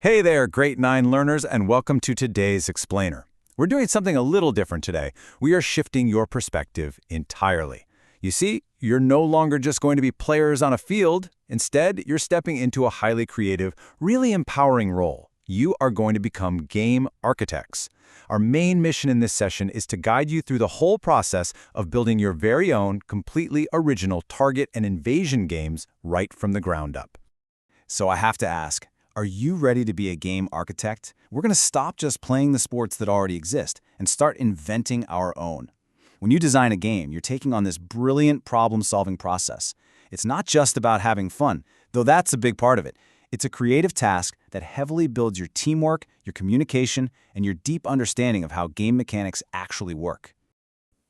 Hey there, Grade 9 learners, and welcome to today's Explainer. We're doing something a little different today. We are shifting your perspective entirely. You see, you're no longer just going to be players on a field. Instead, you're stepping into a highly creative, really empowering role. You are going to become game architects. Our main mission in this session is to guide you through the whole process of building your very own, completely original target and invasion games right from the ground up. So I have to ask, are you ready to be a game architect? We're going to stop just playing the sports that already exist and start inventing our own. When you design a game, you're taking on this brilliant problem-solving process. It's not just about having fun, though that's a big part of it. It's a creative task that heavily builds your teamwork, your communication, and your deep understanding of how game mechanics actually work.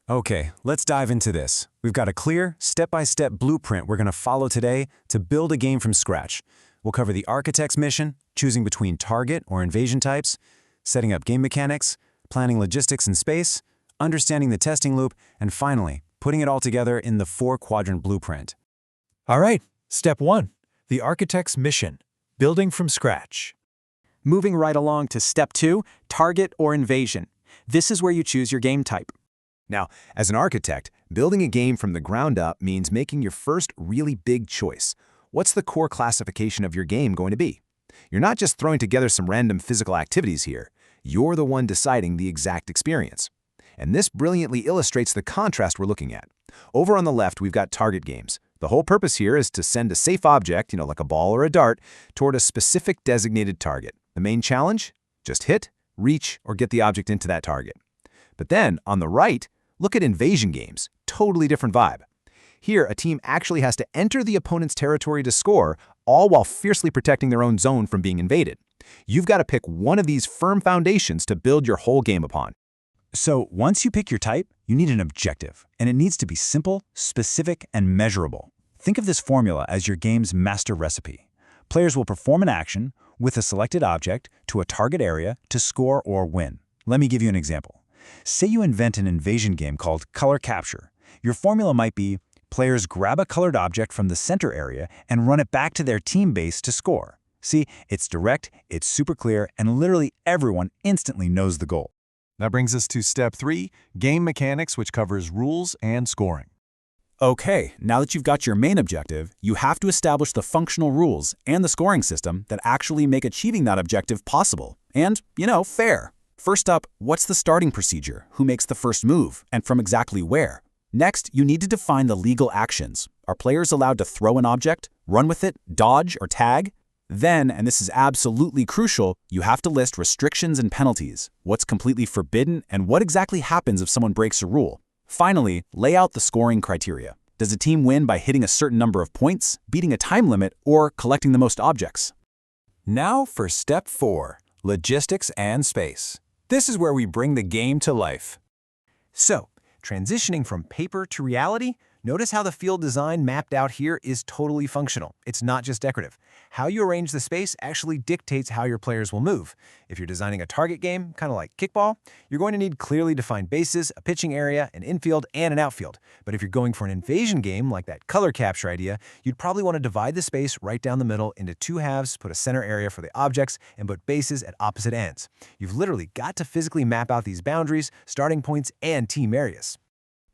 Okay, let's dive into this. We've got a clear, step-by-step blueprint we're going to follow today to build a game from scratch. We'll cover the architect's mission, choosing between target or invasion types, setting up game mechanics, planning logistics and space, understanding the testing loop, and finally, putting it all together in the 4-quadrant blueprint. All right, step 1, the architect's mission, building from scratch. Moving right along to step 2, target or invasion. This is where you choose your game type. Now, as an architect, building a game from the ground up means making your first really big choice. What's the core classification of your game going to be? You're not just throwing together some random physical activities here. You're the one deciding the exact experience. And this brilliantly illustrates the contrast we're looking at. Over on the left, we've got target games. The whole purpose here is to send a safe object, like a ball or a dart, toward a specific designated target. The main challenge? Just hit, reach, or get the object into that target. But then, on the right, look at invasion games. Totally different vibe. Here, a team actually has to enter the opponent's territory to score, all while fiercely protecting their own zone from being invaded. You've got to pick one of these firm foundations to build your whole game upon. So once you pick your type, you need an objective, and it needs to be simple, specific, and measurable. Think of this formula as your game's master recipe. Players will perform an action with a selected object to a target area to score or win. Let me give you an example. Say you invent an invasion game called Color Capture. Your formula might be: players grab a colored object from the center area and run it back to their team base to score. See, it's direct, it's super clear, and literally everyone instantly knows the goal. That brings us to step 3, game mechanics, which covers rules and scoring. Okay, now that you've got your main objective, you have to establish the functional rules and the scoring system that actually make achieving that objective possible. And, fair. First up, what's the starting procedure? Who makes the first move? And from exactly where? Next, you need to define the legal actions. Are players allowed to throw an object, run with it, dodge, or tag? Then, and this is absolutely crucial, you have to list restrictions and penalties, what's completely forbidden, and what exactly happens if someone breaks a rule. Finally, lay out the scoring criteria. Does a team win by hitting a certain number of points, beating a time limit, or collecting the most objects? Now for step 4, logistics and space. This is where we bring the game to life. So, transitioning from paper to reality, notice how the field design mapped out here is totally functional. It's not just decorative. How you arrange the space actually dictates how your players will move. If you're designing a target game, kind of like kickball, you're going to need clearly defined bases, a pitching area, an infield, and an outfield. But if you're going for an invasion game, like that color capture idea, you'd probably want to divide the space right down the middle into 2 halves, put a center area for the objects, and put bases at opposite ends. You've literally got to physically map out these boundaries, starting points, and team areas.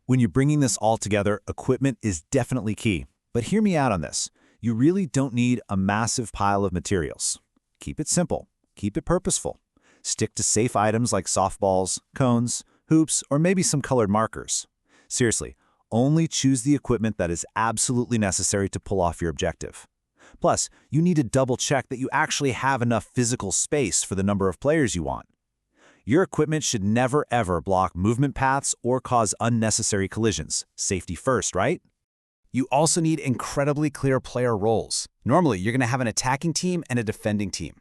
When you're bringing this all together, equipment is definitely key. But hear me out on this. You really don't need a massive pile of materials. Keep it simple. Keep it purposeful. Stick to safe items like softballs, cones, hoops, or maybe some colored markers. Seriously, only choose the equipment that is absolutely necessary to pull off your objective. Plus, you need to double-check that you actually have enough physical space for the number of players you want. Your equipment should never ever block movement paths or cause unnecessary collisions. Safety first, right? You also need incredibly clear player roles. Normally, you're going to have an attacking team and a defending team.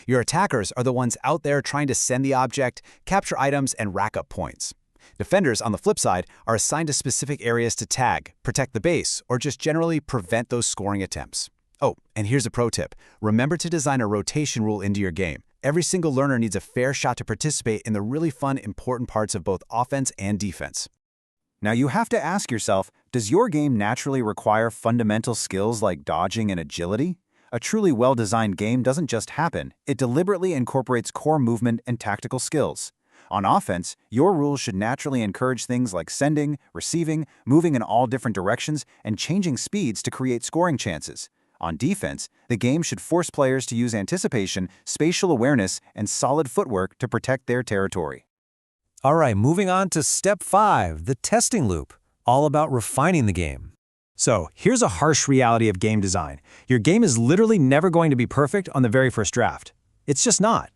Your attackers are the ones out there trying to send the object, capture items, and rack up points. Defenders, on the flip side, are assigned to specific areas to tag, protect the base, or just generally prevent those scoring attempts. Oh, and here's a pro tip. Remember to design a rotation rule into your game. Every single learner needs a fair shot to participate in the really fun, important parts of both offense and defense. Now you have to ask yourself, does your game naturally require fundamental skills like dodging and agility? A truly well-designed game doesn't just happen, it deliberately incorporates core movement and tactical skills. On offense, your rules should naturally encourage things like sending, receiving, moving in all different directions, and changing speeds to create scoring chances. On defense, the game should force players to use anticipation, spatial awareness, and solid footwork to protect their territory. All right, moving on to step 5, the testing loop, all about refining the game. So, here's a harsh reality of game design. Your game is literally never going to be perfect on the very first draft. It's just not.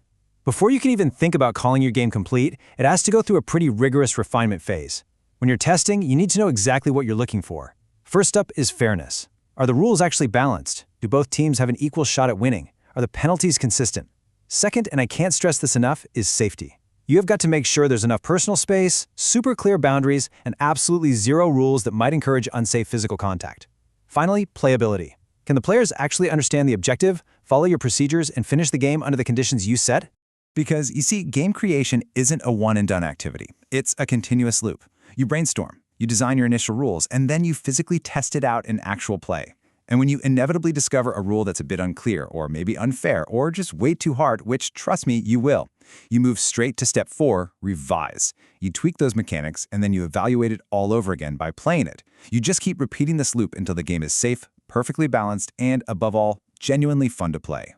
Before you can even think about calling your game complete, it has to go through a pretty rigorous refinement phase. When you're testing, you need to know exactly what you're looking for. First up is fairness. Are the rules actually balanced? Do both teams have an equal shot at winning? Are the penalties consistent? Second, and I can't stress this enough, is safety. You have got to make sure there's enough personal space, super clear boundaries, and absolutely zero rules that might encourage unsafe physical contact. Finally, playability. Can the players actually understand the objective, follow your procedures, and finish the game under the conditions you set? Because, you see, game creation isn't a one-and-done activity. It's a continuous loop. You brainstorm, you design your initial rules, and then you physically test it out in actual play. And when you inevitably discover a rule that's a bit unclear, or maybe unfair, or just way too hard, which, trust me, you will, you move straight to step 4, revise. You tweak those mechanics, and then you evaluate it all over again by playing it. You just keep repeating this loop until the game is safe, perfectly balanced, and, above all, genuinely fun to play.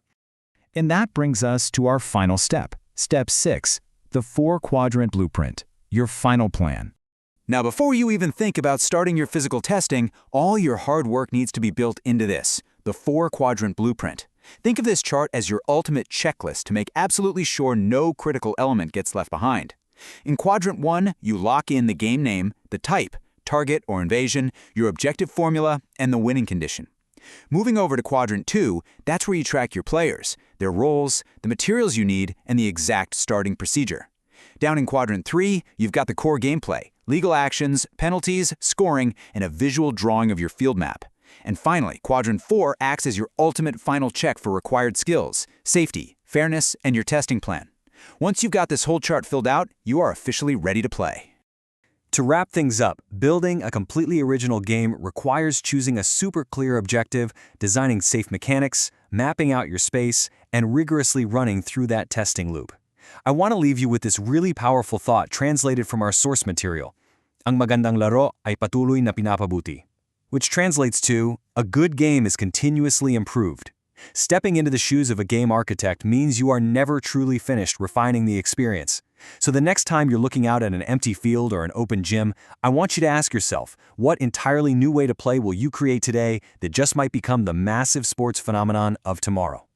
And that brings us to our final step, step 6, the 4-quadrant blueprint, your final plan. Now, before you even think about starting your physical testing, all your hard work needs to be built into this, the 4-quadrant blueprint. Think of this chart as your ultimate checklist to make absolutely sure no critical element gets left behind. In quadrant 1, you lock in the game name, the type, target or invasion, your objective formula, and the winning condition. Moving over to quadrant 2, that's where you track your players, their roles, the materials you need, and the exact starting procedure. Down in quadrant 3, you've got the core gameplay, legal actions, penalties, scoring, and a visual drawing of your field map. And finally, quadrant 4 acts as your ultimate final check for required skills, safety, fairness, and your testing plan. Once you've got this whole chart filled out, you are officially ready to play. To wrap things up, building a completely original game requires choosing a super clear objective, designing safe mechanics, mapping out your space, and rigorously running through that testing loop. I want to leave you with this really powerful thought translated from our source material. Ang magandang laro ay patuloy na pinapabuti, which translates to, a good game is continuously improved. Stepping into the shoes of a game architect means you are never truly finished refining the experience. So the next time you're looking out at an empty field or an open gym, I want you to ask yourself, what entirely new way to play will you create today that just might become the massive sports phenomenon of tomorrow?